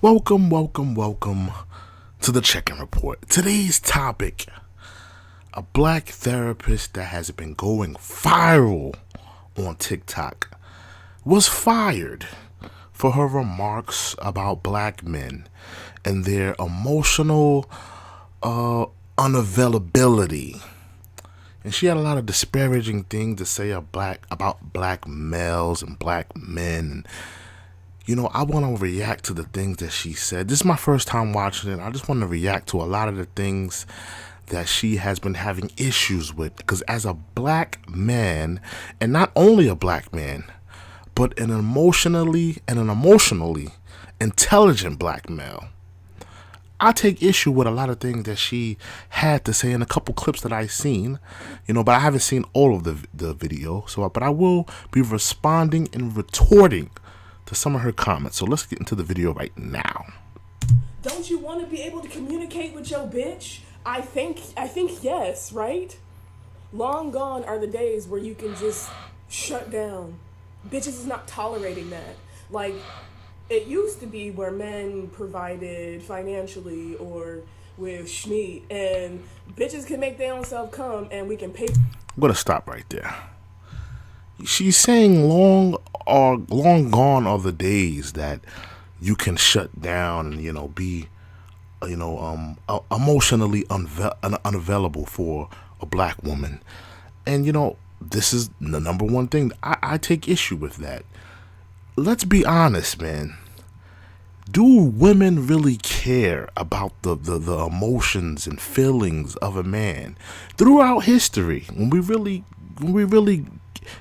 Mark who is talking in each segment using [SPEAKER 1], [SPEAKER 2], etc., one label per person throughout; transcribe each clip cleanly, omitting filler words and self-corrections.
[SPEAKER 1] Welcome to the Check-In Report. Today's topic, a black therapist that has been going viral on TikTok was fired for her remarks about black men and their emotional unavailability. And she had a lot of disparaging things to say about black males and black men. I want to react to the things that she said. This is my first time watching it. I just want to react to a lot of the things that she has been having issues with. Because as a black man, and not only a black man, but an emotionally intelligent black male, I take issue with a lot of things that she had to say in a couple clips that I've seen, but I haven't seen all of the video. But I will be responding and retorting to some of her comments. So let's get into the video right now.
[SPEAKER 2] Don't you want to be able to communicate with your bitch? I think yes, right? Long gone are the days where you can just shut down. Bitches is not tolerating that. Like, it used to be where men provided financially or with schmeat, and bitches can make their own self come and we can pay.
[SPEAKER 1] I'm going to stop right there. She's saying long gone are the days that you can shut down and be emotionally unavailable for a black woman. And this is the number one thing I take issue with. That, let's be honest, man. Do women really care about the emotions and feelings of a man? Throughout history, when we really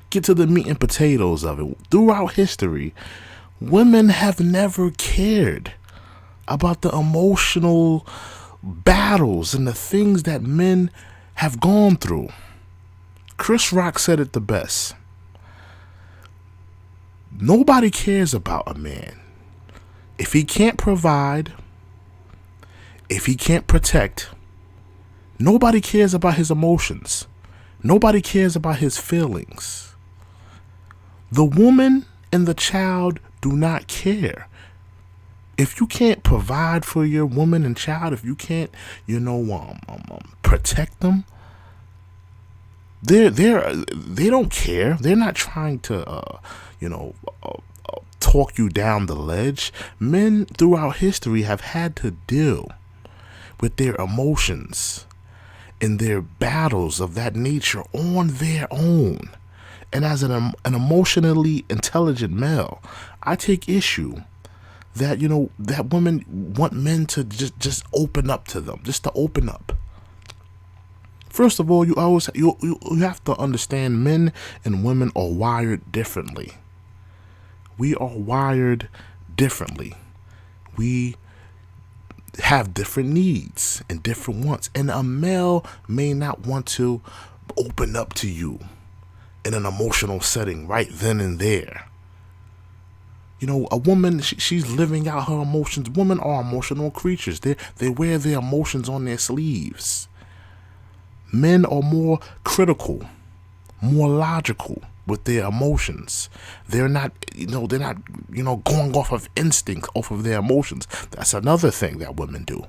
[SPEAKER 1] get to the meat and potatoes of it, throughout history, women have never cared about the emotional battles and the things that men have gone through. Chris Rock said it the best. Nobody cares about a man if he can't provide, if he can't protect. Nobody cares about his emotions. Nobody cares about his feelings. The woman and the child do not care. If you can't provide for your woman and child, if you can't, protect them, they don't care. They're not trying to, talk you down the ledge. Men throughout history have had to deal with their emotions in their battles of that nature on their own. And as an emotionally intelligent male, I take issue that that women want men to just open up to them, just to open up. First of all, you have to understand, men and women are wired differently. We are wired differently. We have different needs and different wants, and a male may not want to open up to you in an emotional setting right then and there. A woman, she's living out her emotions. Women are emotional creatures. They wear their emotions on their sleeves. Men are more critical, more logical with their emotions. They're not going off of instinct, off of their emotions. That's another thing that women do.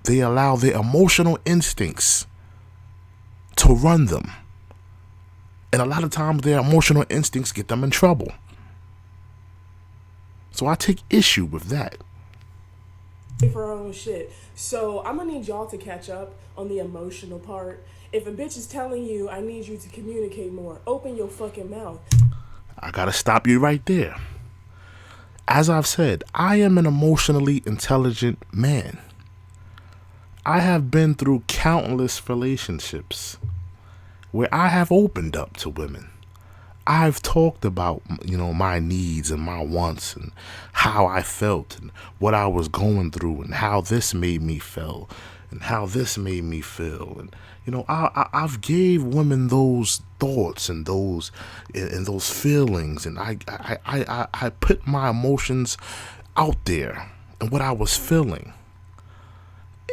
[SPEAKER 1] They allow their emotional instincts to run them. And a lot of times their emotional instincts get them in trouble. So I take issue with that.
[SPEAKER 2] For her own shit. So I'm gonna need y'all to catch up on the emotional part. If a bitch is telling you, I need you to communicate more, open your fucking mouth.
[SPEAKER 1] I gotta stop you right there. As I've said, I am an emotionally intelligent man. I have been through countless relationships where I have opened up to women. I've talked about, my needs and my wants and how I felt and what I was going through and how this made me feel and how this made me feel. And, I've gave women those thoughts and those feelings, and I put my emotions out there and what I was feeling.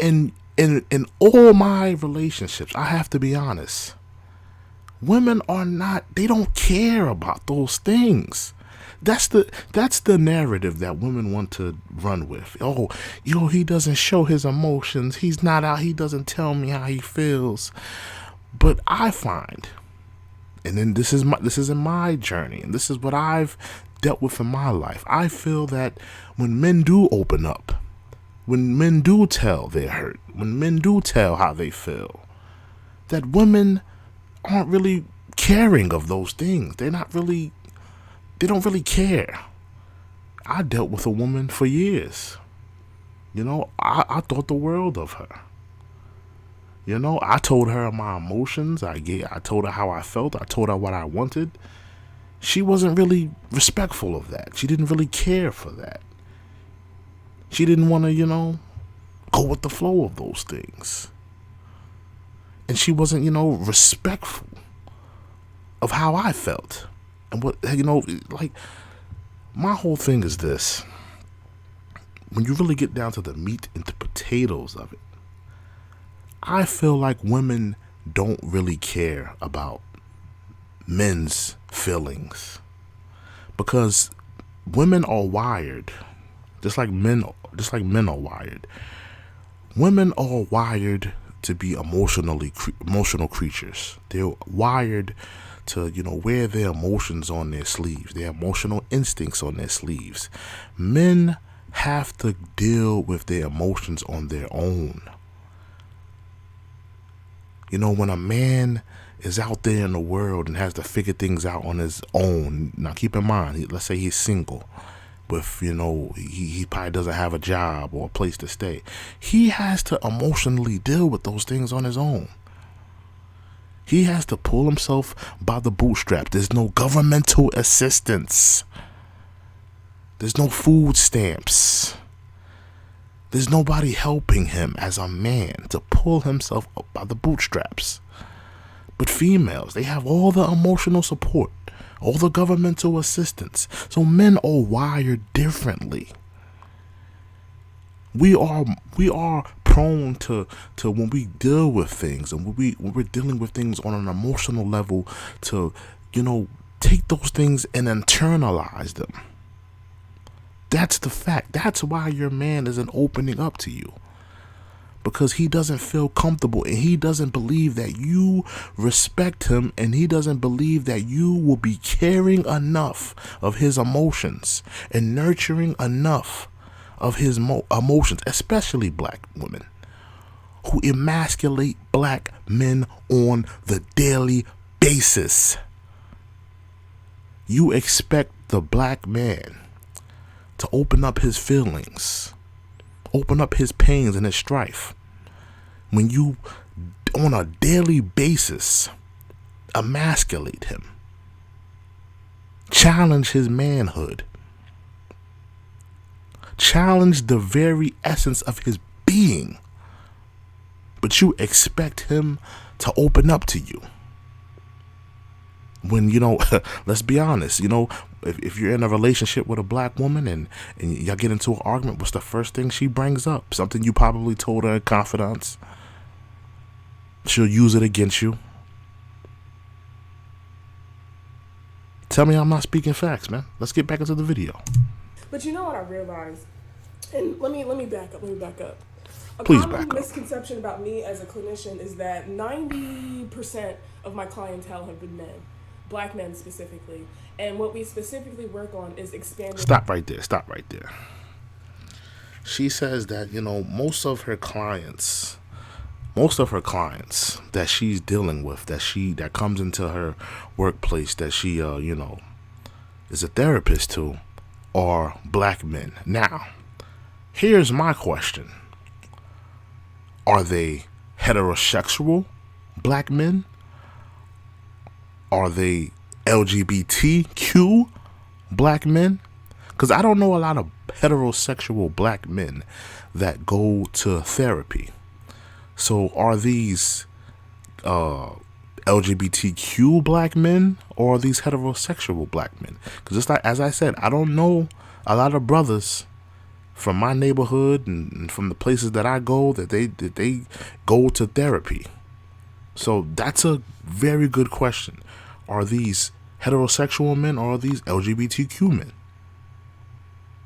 [SPEAKER 1] And in all my relationships, I have to be honest, women they don't care about those things. That's the narrative that women want to run with. Oh, he doesn't show his emotions. He's not out. He doesn't tell me how he feels. But I find, and then this is in my journey, and this is what I've dealt with in my life. I feel that when men do open up, when men do tell their hurt, when men do tell how they feel, that women aren't really caring of those things. They don't really care. I dealt with a woman for years. I thought the world of her. I told her my emotions. I told her how I felt. I told her what I wanted. She wasn't really respectful of that. She didn't really care for that. She didn't want to, go with the flow of those things. And she wasn't, respectful of how I felt. And what, like, my whole thing is this. When you really get down to the meat and the potatoes of it, I feel like women don't really care about men's feelings, because women are wired just like men are wired. Women are wired to be emotional creatures. They're wired to, wear their emotions on their sleeves, their emotional instincts on their sleeves. Men have to deal with their emotions on their own. When a man is out there in the world and has to figure things out on his own, now keep in mind, let's say he's single, with, he probably doesn't have a job or a place to stay. He has to emotionally deal with those things on his own. He has to pull himself by the bootstraps. There's no governmental assistance. There's no food stamps. There's nobody helping him as a man to pull himself up by the bootstraps. But females, they have all the emotional support, all the governmental assistance. So men are wired differently. We are prone to when we deal with things, and when we're dealing with things on an emotional level, to take those things and internalize them. That's the fact. That's why your man isn't opening up to you, because he doesn't feel comfortable, and he doesn't believe that you respect him, and he doesn't believe that you will be caring enough of his emotions and nurturing enough of his emotions, especially black women who emasculate black men on the daily basis. You expect the black man to open up his feelings, open up his pains and his strife, when you, on a daily basis, emasculate him, challenge his manhood, challenge the very essence of his being, but you expect him to open up to you. When, let's be honest, if you're in a relationship with a black woman and y'all get into an argument, what's the first thing she brings up? Something you probably told her in confidence. She'll use it against you. Tell me I'm not speaking facts, man. Let's get back into the video.
[SPEAKER 2] But you know what I realized? And let me back up. A
[SPEAKER 1] Please
[SPEAKER 2] common
[SPEAKER 1] back up.
[SPEAKER 2] misconception about me as a clinician is that 90% of my clientele have been men, black men specifically. And what we specifically work on is expanding.
[SPEAKER 1] Stop right there. She says that, most of her clients that she's dealing with, that comes into her workplace, that she, is a therapist to, are black men. Now, here's my question. Are they heterosexual black men? Are they LGBTQ black men? Because I don't know a lot of heterosexual black men that go to therapy. So are these LGBTQ black men, or are these heterosexual black men? Because it's like, as I said, I don't know a lot of brothers from my neighborhood and from the places that I go that they go to therapy. So that's a very good question. Are these heterosexual men or these LGBTQ men?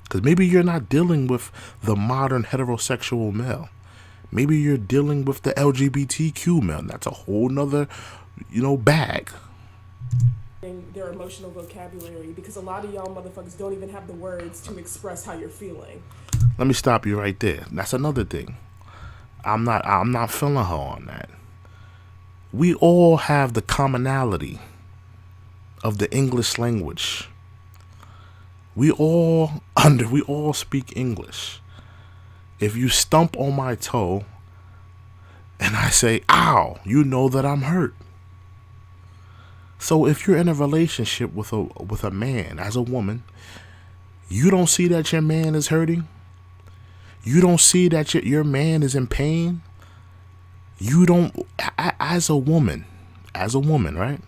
[SPEAKER 1] Because maybe you're not dealing with the modern heterosexual male. Maybe you're dealing with the LGBTQ male. That's a whole nother, bag.
[SPEAKER 2] Their emotional vocabulary, because a lot of y'all motherfuckers don't even have the words to express how you're feeling.
[SPEAKER 1] Let me stop you right there. That's another thing. I'm not feeling her on that. We all have the commonality of the English language. We all speak English. If you stump on my toe and I say, ow, you know that I'm hurt. So if you're in a relationship with a man, as a woman, you don't see that your man is hurting. You don't see that your man is in pain. You don't, as a woman, right?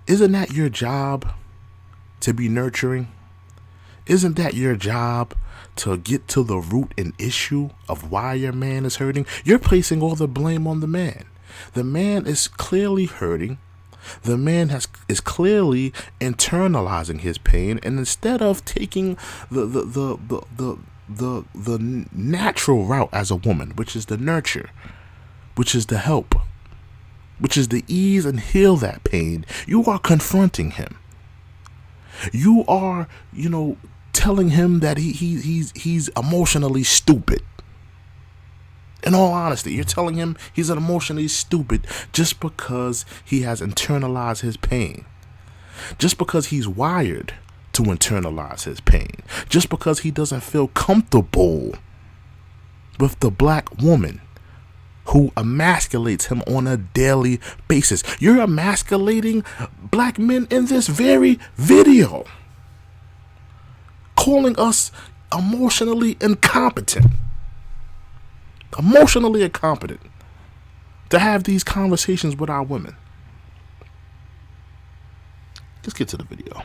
[SPEAKER 1] Isn't that your job to be nurturing? Isn't that your job to get to the root and issue of why your man is hurting? You're placing all the blame on the man. The man is clearly hurting. The man is clearly internalizing his pain, and instead of taking the natural route as a woman, which is the nurture, which is the help, which is the ease and heal that pain, you are confronting him. You are, telling him that he's emotionally stupid. In all honesty, you're telling him he's emotionally stupid just because he has internalized his pain. Just because he's wired to internalize his pain. Just because he doesn't feel comfortable with the black woman who emasculates him on a daily basis. You're emasculating black men in this very video, calling us emotionally incompetent to have these conversations with our women. Let's get to the video.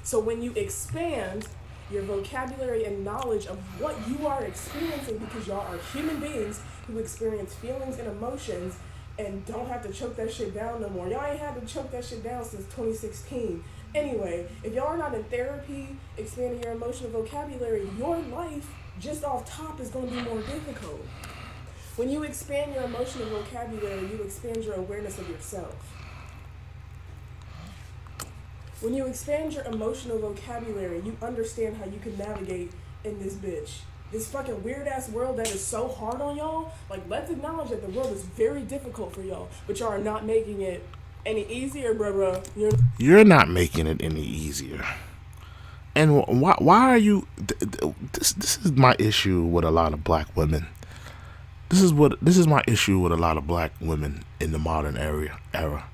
[SPEAKER 2] So when you expand your vocabulary and knowledge of what you are experiencing, because y'all are human beings who experience feelings and emotions and don't have to choke that shit down no more. Y'all ain't had to choke that shit down since 2016. Anyway, if y'all are not in therapy, expanding your emotional vocabulary, your life just off top is going to be more difficult. When you expand your emotional vocabulary, you expand your awareness of yourself. When you expand your emotional vocabulary, you understand how you can navigate in this bitch. This fucking weird ass world that is so hard on y'all. Like, let's acknowledge that the world is very difficult for y'all, but y'all are not making it any easier, bruh.
[SPEAKER 1] You're not making it any easier. And why are you? This is my issue with a lot of black women. This is my issue with a lot of black women in the modern era.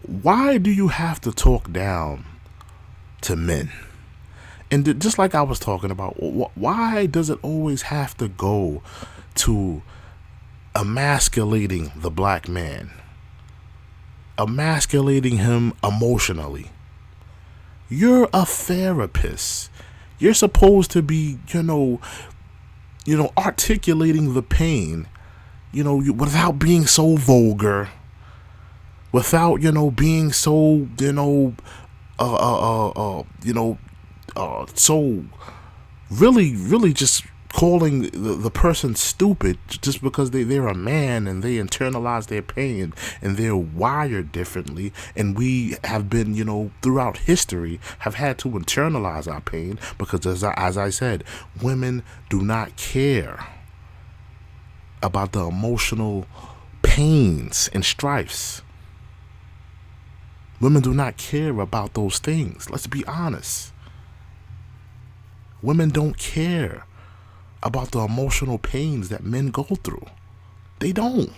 [SPEAKER 1] Why do you have to talk down to men? And just like I was talking about, why does it always have to go to emasculating the black man? Emasculating him emotionally. You're a therapist. You're supposed to be, articulating the pain, without being so vulgar, without, being so, so really just calling the person stupid just because they're a man and they internalize their pain and they're wired differently, and we have been, throughout history have had to internalize our pain because as I said, women do not care about the emotional pains and strifes. Women do not care about those things. Let's be honest. Women don't care about the emotional pains that men go through. They don't.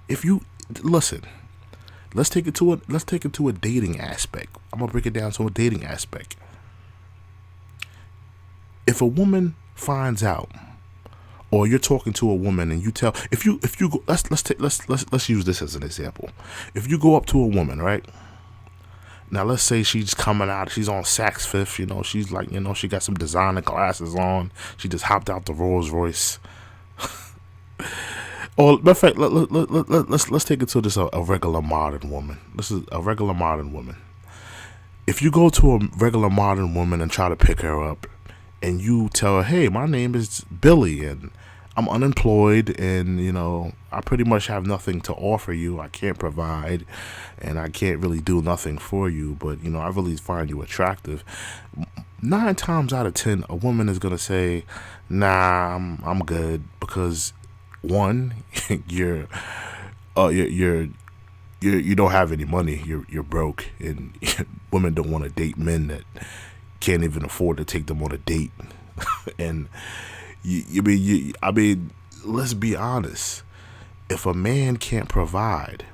[SPEAKER 1] If you listen, let's take it to a dating aspect. I'm gonna break it down to a dating aspect. If a woman finds out, or you're talking to a woman and you tell, if you go, let's use this as an example. If you go up to a woman, right? Now, let's say she's coming out, she's on Saks Fifth, she's like, she got some designer glasses on. She just hopped out the Rolls Royce. Or matter of fact, let's take it to this a regular modern woman. This is a regular modern woman. If you go to a regular modern woman and try to pick her up, and you tell her, "Hey, my name is Billy, and I'm unemployed, and I pretty much have nothing to offer you. I can't provide, and I can't really do nothing for you. But I really find you attractive." 9 times out of 10, a woman is gonna say, "Nah, I'm good," because one, you're you don't have any money. You're broke, and women don't want to date men that can't even afford to take them on a date. And I mean, let's be honest. If a man can't provide,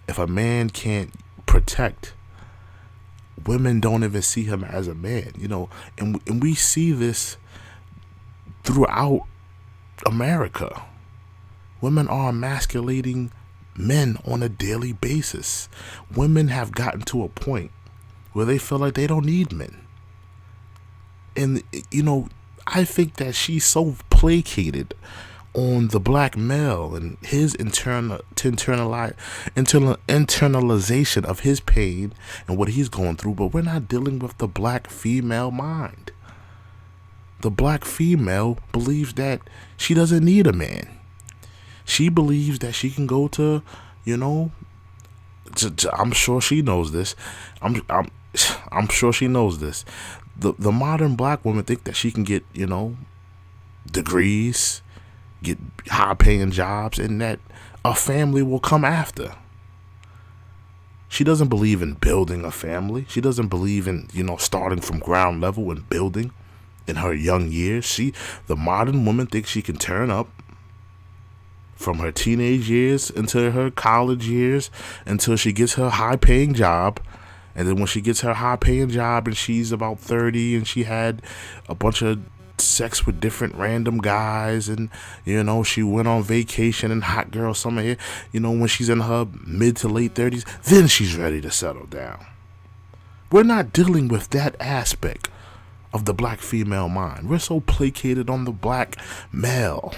[SPEAKER 1] if a man can't protect, women don't even see him as a man. And we see this throughout America. Women are emasculating men on a daily basis. Women have gotten to a point where they feel like they don't need men. And, I think that she's so placated on the black male and his internalization of his pain and what he's going through, but we're not dealing with the black female mind. The black female believes that she doesn't need a man. She believes that she can go to, I'm sure she knows this. I'm sure she knows this. The modern black woman think that she can get, degrees, get high paying jobs, and that a family will come after. She doesn't believe in building a family. She doesn't believe in, starting from ground level and building in her young years. The modern woman thinks she can turn up from her teenage years into her college years until she gets her high paying job. And then when she gets her high paying job and she's about 30 and she had a bunch of sex with different random guys, and she went on vacation and hot girl summer here, when she's in her mid to late 30s, then she's ready to settle down. We're not dealing with that aspect of the black female mind. We're so placated on the black male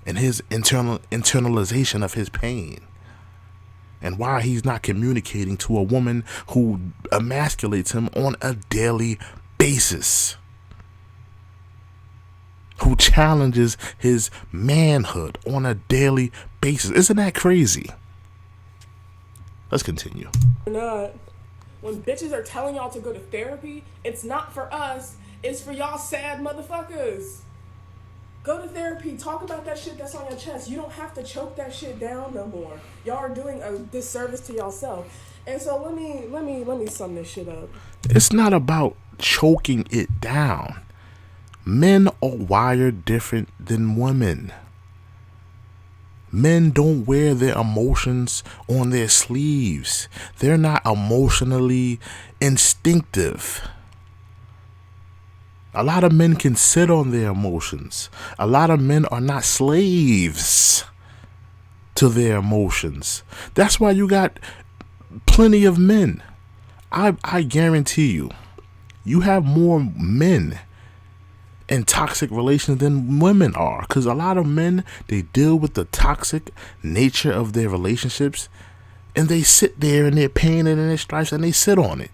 [SPEAKER 1] and his internalization of his pain, and why he's not communicating to a woman who emasculates him on a daily basis, who challenges his manhood on a daily basis. Isn't that crazy? Let's continue.
[SPEAKER 2] Not. When bitches are telling y'all to go to therapy, it's not for us, it's for y'all sad motherfuckers. Go to therapy. Talk about that shit that's on your chest. You don't have to choke that shit down no more. Y'all are doing a disservice to yourself. And so let me sum this shit up.
[SPEAKER 1] It's not about choking it down. Men are wired different than women. Men don't wear their emotions on their sleeves. They're not emotionally instinctive. A lot of men can sit on their emotions. A lot of men are not slaves to their emotions. That's why you got plenty of men. I guarantee you have more men in toxic relations than women are. Because a lot of men, they deal with the toxic nature of their relationships, and they sit there in their pain and in their stripes, and they sit on it.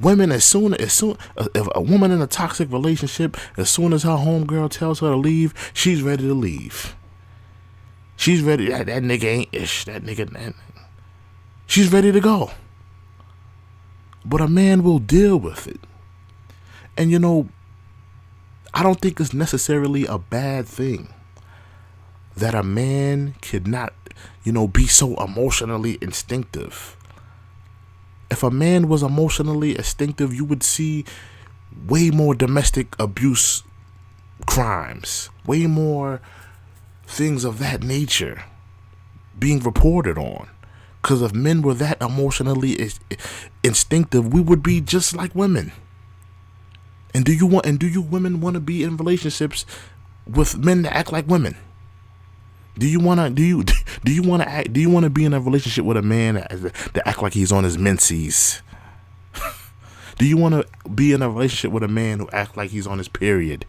[SPEAKER 1] Women, if a woman in a toxic relationship, as soon as her homegirl tells her to leave, she's ready to leave. She's ready. That nigga ain't ish. That nigga. She's ready to go. But a man will deal with it. And I don't think it's necessarily a bad thing that a man could not, be so emotionally instinctive. If a man was emotionally instinctive, you would see way more domestic abuse crimes, way more things of that nature being reported on. Because if men were that emotionally instinctive, we would be just like women. And do you women want to be in relationships with men that act like women? Do you want to be in a relationship with a man that act like he's on his menses? Do you want to be in a relationship with a man who act like he's on his period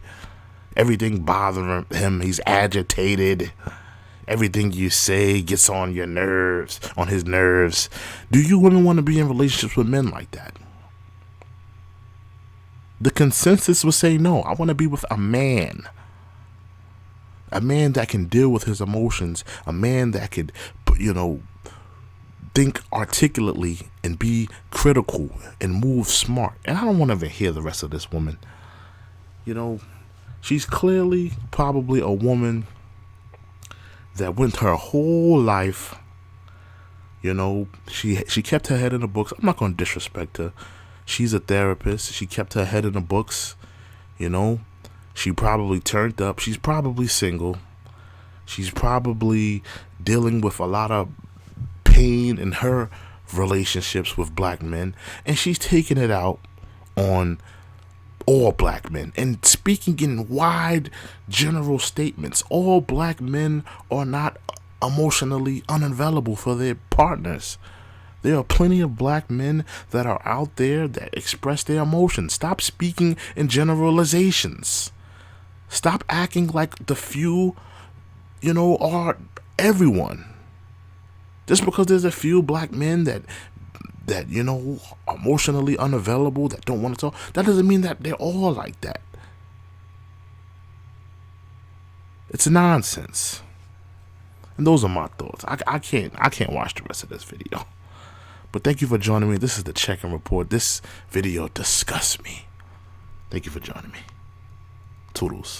[SPEAKER 1] Everything bothering him. He's agitated. Everything you say gets on your nerves, on his nerves. Do you women want to be in relationships with men like that? The consensus would say no. I want to be with a man. A man that can deal with his emotions. A man that could, think articulately and be critical and move smart. And I don't want to even hear the rest of this woman. She's clearly probably a woman that went her whole life. She kept her head in the books. I'm not going to disrespect her. She's a therapist. She kept her head in the books. She probably turned up. She's probably single. She's probably dealing with a lot of pain in her relationships with black men. And she's taking it out on all black men and speaking in wide general statements. All black men are not emotionally unavailable for their partners. There are plenty of black men that are out there that express their emotions. Stop speaking in generalizations. Stop acting like the few, are everyone. Just because there's a few black men that emotionally unavailable, that don't want to talk, that doesn't mean that they're all like that. It's nonsense. And those are my thoughts. I can't watch the rest of this video. But thank you for joining me. This is the Check-In Report. This video disgusts me. Thank you for joining me. Toodles.